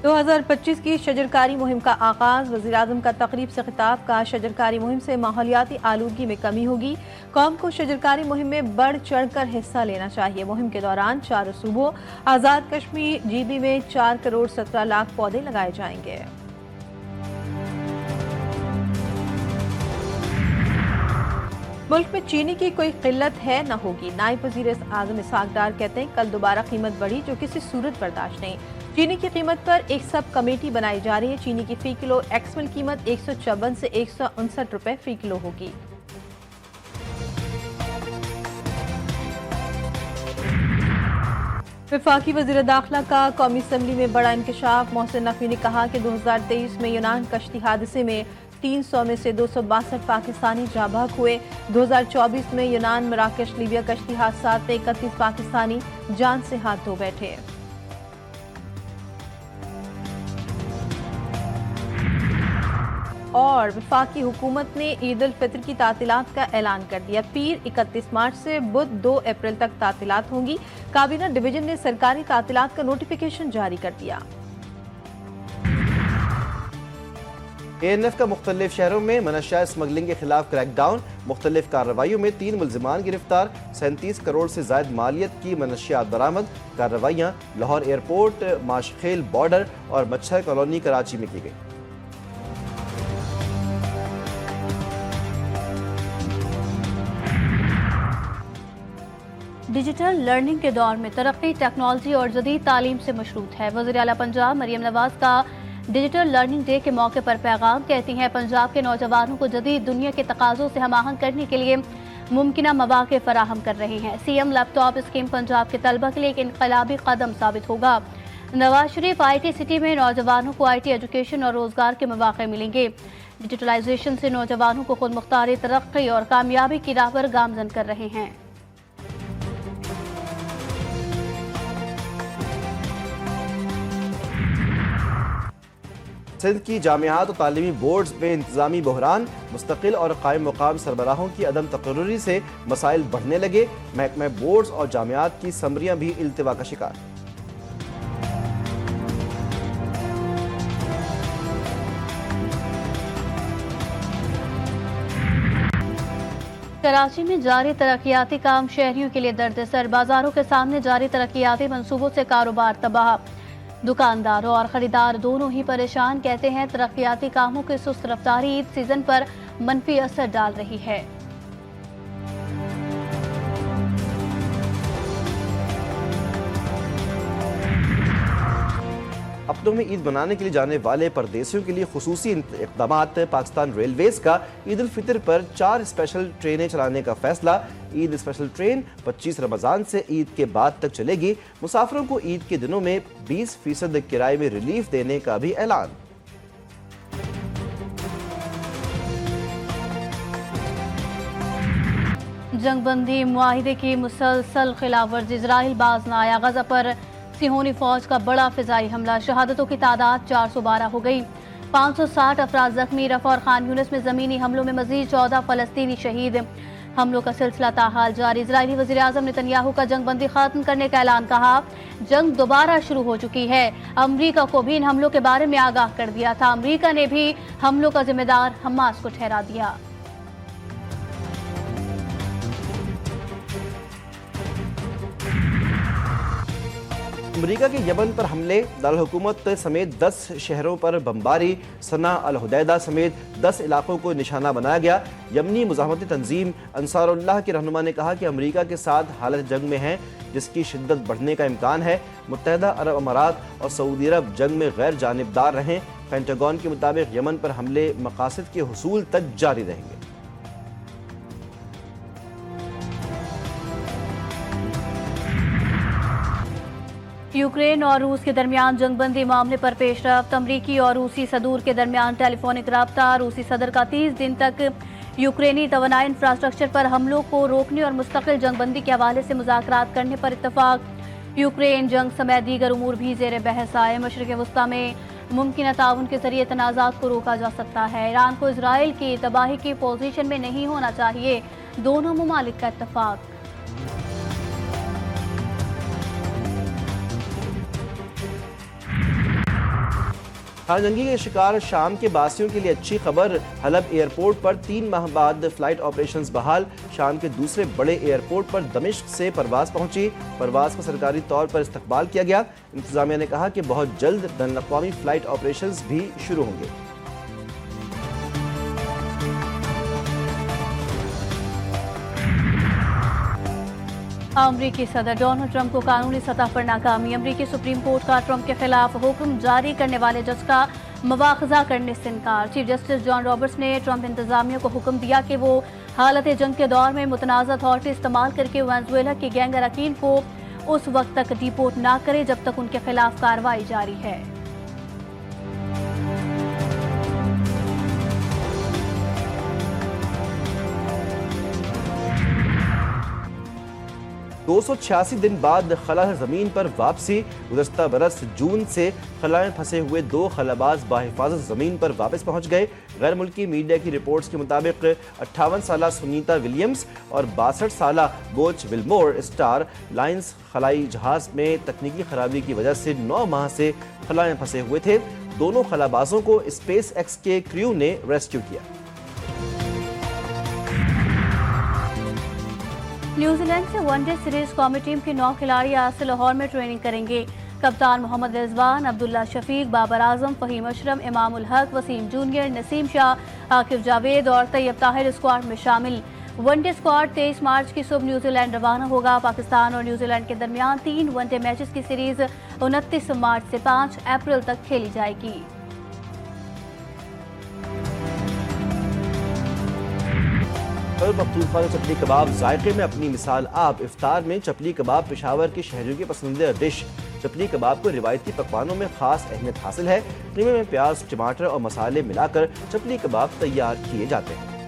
2025 की शजरकारी मुहिम का आगाज। वज़ीर-ए-आज़म का तकरीब से खिताब। का शजरकारी मुहिम से माहौलियाती आलूदगी में कमी होगी। कौम को शजरकारी मुहिम में बढ़ चढ़ कर हिस्सा लेना चाहिए। मुहिम के दौरान 4 सूबों आज़ाद कश्मीर GB में 4 करोड़ 17 लाख पौधे लगाए जाएंगे। मुल्क में चीनी की कोई किल्लत है न होगी। नायब वज़ीर-ए-आज़म इसहाक डार कहते हैं कल दोबारा कीमत बढ़ी जो किसी सूरत बर्दाश्त नहीं। चीनी की कीमत पर एक सब कमेटी बनाई जा रही है। चीनी की फी किलो एक्समिल कीमत 154 से 159 रुपए फी किलो होगी। वफाकी वज़ीर दाखिला का कौमी असम्बली में बड़ा इंकशाफ। मोहसिन नकवी ने कहा कि 2023 में यूनान कश्ती हादसे में 300 में से 262 पाकिस्तानी जाँ बहक हुए। 2024 में यूनान मराकश लीबिया कश्ती हादसात में 31 पाकिस्तानी जान से हाथ धो बैठे। और वफाकी हुकूमत ने ईद उल फितर की तातीलात का ऐलान कर दिया। पीर 31 मार्च से बुध 2 अप्रैल तक तातीलात होंगी। काबीना डिवीजन ने सरकारी तातीलात का नोटिफिकेशन जारी कर दिया। ANF का मुख्तलिफ शहरों में मनशियात स्मगलिंग के खिलाफ क्रैकडाउन। मुख्तलिफ कार्रवाइयों में 3 मुल्जिमान गिरफ्तार। 37 करोड़ से ज्यादा मालियत की मनशियात बरामद। कार्रवाइयाँ लाहौर एयरपोर्ट, माशखेल बॉर्डर और मच्छर कॉलोनी कराची में की गई। डिजिटल लर्निंग के दौर में तरक्की, टेक्नोलॉजी और जदीद तालीम से मशरूत है। वज़ीर आला पंजाब मरियम नवाज का डिजिटल लर्निंग डे के मौके पर पैगाम। कहती हैं पंजाब के नौजवानों को जदीद दुनिया के तकाज़ों से हमाहंग करने के लिए मुमकिना मौक़े फराहम कर रहे हैं। CM लैपटॉप स्कीम पंजाब के तलबा के लिए एक इनकलाबी कदम साबित होगा। नवाज शरीफ IT सिटी में नौजवानों को IT एजुकेशन और रोजगार के मौक़े मिलेंगे। डिजिटलाइजेशन से नौजवानों को खुद मुख्तारी तरक्की और कामयाबी की राह पर गामजन कर रहे हैं। सिंध की जामियात और तालीमी बोर्ड्स में इंतजामी बहरान। मुस्तकिल और कायम मुकाम सरबराहों की अदम तकर्रुरी से मसाइल बढ़ने लगे। महकमा बोर्ड्स और जामियात की समरियां भी इल्तिवा का शिकार। कराची में जारी तरक्याती काम शहरियों के लिए दर्द-ए-सर। बाजारों के सामने जारी तरक्याती मंसूबों से कारोबार तबाह। दुकानदार और खरीदार दोनों ही परेशान। कहते हैं तरक्याती कामों की सुस्त रफ्तारी ईद सीजन पर मनफी असर डाल रही है। अपनों में ईद मनाने के लिए जाने वाले परदेसियों के लिए खुसूसी इक़दामात। पाकिस्तान रेलवेज का ईद उल फितर पर 4 स्पेशल ट्रेनें चलाने का फैसला। ईद स्पेशल ट्रेन 25 रमज़ान से ईद के बाद तक चलेगी। मुसाफिरों को ईद के दिनों में 20% किराए में रिलीफ देने का भी ऐलान। जंगबंदी मुआहिदे की मुसलसल खिलाफ वर्जी। इजराइल बाज न आया। गजा पर सिहोनी फौज का बड़ा फिजाई हमला। शहादतों की तादाद 412 हो गई। 560 अफराद जख्मी। रफा और खान यूनिस में जमीनी हमलों में मजीद 14 फलस्तीनी शहीद। हमलों का सिलसिला ताहाल जारी। इजरायली वज़ीर-ए-आज़म नेतन्याहू का जंगबंदी खत्म करने का ऐलान। कहा जंग दोबारा शुरू हो चुकी है। अमरीका को भी इन हमलों के बारे में आगाह कर दिया था। अमरीका ने भी हमलों का जिम्मेदार हमास को ठहरा दिया। अमरीका के यमन पर हमले। दारुल हुकूमत समेत 10 शहरों पर बमबारी। सना अल हुदैदा समेत 10 इलाकों को निशाना बनाया गया। यमनी मुजाहमती तंजीम अंसारुल्लाह के रहनुमा ने कहा कि अमरीका के साथ हालत जंग में है जिसकी शिद्दत बढ़ने का इम्कान है। मुत्तहदा अरब अमारात और सऊदी अरब जंग में गैर जानिबदार रहें। पेंटागन के मुताबिक यमन पर हमले मकासद के हुसूल तक जारी रहेंगे। यूक्रेन और रूस के दरमियान जंगबंदी मामले पर पेशरफ्त। अमरीकी और रूसी सदूर के दरमियान टेलीफोनिक राब्ता। रूसी सदर का 30 दिन तक यूक्रेनी तवानाई इंफ्रास्ट्रक्चर पर हमलों को रोकने और मुस्तकिल जंगबंदी के हवाले से मुज़ाकरात करने पर इत्तफाक। यूक्रेन जंग समेत दीगर उमूर भी ज़ेर बहस आए। मशरिक़ वस्ता में मुमकिन ताउन के जरिए तनाज़ात को रोका जा सकता है। ईरान को इसराइल की तबाही की पोजीशन में नहीं होना चाहिए। दोनों ममालिक का इत्तफाक। खानजंगी के शिकार शाम के बासियों के लिए अच्छी खबर। हलब एयरपोर्ट पर 3 माह बाद फ्लाइट ऑपरेशंस बहाल। शाम के दूसरे बड़े एयरपोर्ट पर दमिश्क से परवाज पहुंची। परवाज का सरकारी तौर पर इस्तकबाल किया गया। इंतजामिया ने कहा कि बहुत जल्द बैनुल-अक़वामी फ्लाइट ऑपरेशंस भी शुरू होंगे। अमरीकी सदर डोनाल्ड ट्रंप को कानूनी सतह पर नाकामी। अमरीकी सुप्रीम कोर्ट का ट्रंप के खिलाफ हुक्म जारी करने वाले जज का मवाख़ज़ा करने से इनकार। चीफ जस्टिस जॉन रॉबर्ट्स ने ट्रंप इंतजामिया को हुक्म दिया कि वो हालत जंग के दौर में मुतनाज़ा अथॉरिटी इस्तेमाल करके वेनेज़ुएला के गैंग अरकान को उस वक्त तक डिपोर्ट ना करे जब तक उनके खिलाफ कार्रवाई जारी है। दो 286 दिन बाद खला ज़मीन पर वापसी। गुज़श्ता बरस जून से खला में फंसे हुए 2 खलाबाज बाहिफाजत ज़मीन पर वापस पहुँच गए। गैर मुल्की मीडिया की रिपोर्ट्स के मुताबिक 58 साला सुनीता विलियम्स और 62 साला बोच विलमोर स्टार लाइन्स खलाई जहाज़ में तकनीकी खराबी की वजह से 9 माह से खला में फंसे हुए थे। दोनों खलाबाजों को स्पेस एक्स के क्रू ने रेस्क्यू किया। न्यूजीलैंड से वनडे सीरीज कौमी टीम के 9 खिलाड़ी आज से लाहौर में ट्रेनिंग करेंगे। कप्तान मोहम्मद रिजवान, अब्दुल्ला शफीक, बाबर आजम, फहीम अशरम, इमाम उल हक, वसीम जूनियर, नसीम शाह, आकिब जावेद और तैयब ताहिर स्क्वाड में शामिल। वनडे स्क्वाड 23 मार्च की सुबह न्यूजीलैंड रवाना होगा। पाकिस्तान और न्यूजीलैंड के दरमियान 3 वनडे मैचेस की सीरीज 29 मार्च से 5 अप्रैल तक खेली जाएगी। खैबर पख्तूनख्वा के चपली कबाब जायके में अपनी मिसाल आप। इफ्तार में चपली कबाब पेशावर के शहरियों की पसंदीदा डिश। चपली कबाब को रिवायती पकवानों में खास अहमियत हासिल है। कीमे में प्याज, टमाटर और मसाले मिलाकर चपली कबाब तैयार किए जाते हैं।